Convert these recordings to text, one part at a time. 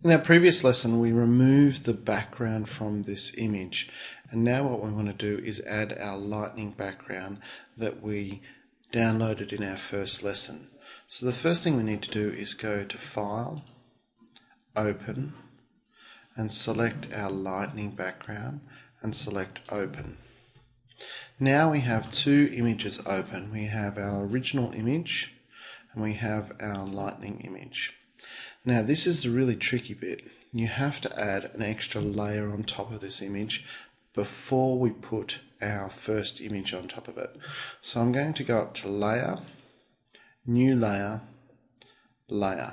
In our previous lesson, we removed the background from this image, and now what we want to do is add our lightning background that we downloaded in our first lesson. So the first thing we need to do is go to File, Open, and select our lightning background and select Open. Now we have two images open. We have our original image and we have our lightning image. Now this is the really tricky bit. You have to add an extra layer on top of this image before we put our first image on top of it. So I'm going to go up to Layer, New Layer, Layer.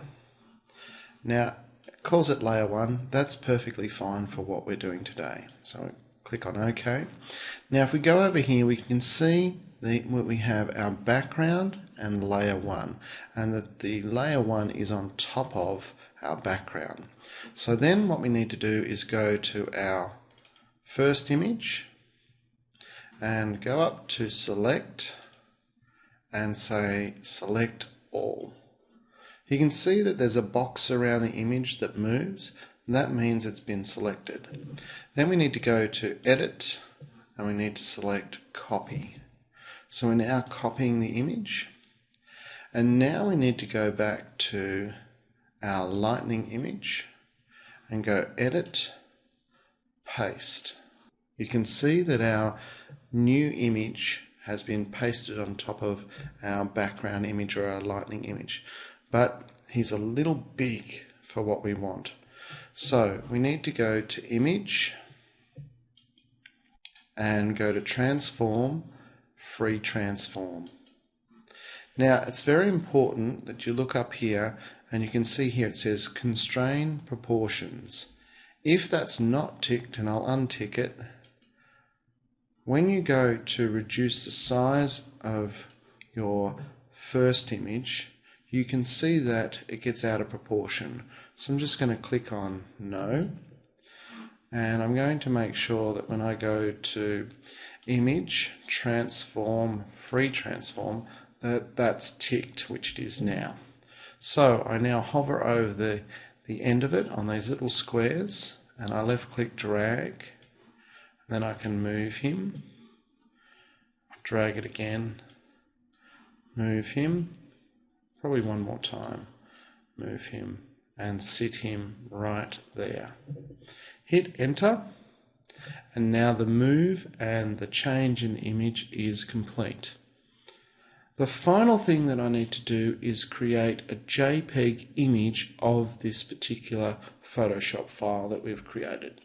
Now it calls it Layer 1. That's perfectly fine for what we're doing today. So click on OK. Now if we go over here, we can see we have our background and layer 1, and that the layer 1 is on top of our background. So then what we need to do is go to our first image and go up to Select and say Select All. You can see that there's a box around the image that moves. That means it's been selected. Then we need to go to Edit and we need to select Copy. So we're now copying the image, and now we need to go back to our lightning image and go Edit, Paste. You can see that our new image has been pasted on top of our background image or our lightning image, but he's a little big for what we want. So we need to go to Image and go to Transform, Free Transform. Now it's very important that you look up here and you can see here it says Constrain Proportions. If that's not ticked, and I'll untick it, when you go to reduce the size of your first image, you can see that it gets out of proportion. So I'm just going to click on No, and I'm going to make sure that when I go to Image, Transform, Free Transform, that's ticked, which it is now. So I now hover over the end of it on these little squares, and I left click drag, and then I can move him, drag it again, move him, probably one more time, move him, and sit him right there. Hit enter, and now the move and the change in the image is complete. The final thing that I need to do is create a JPEG image of this particular Photoshop file that we've created.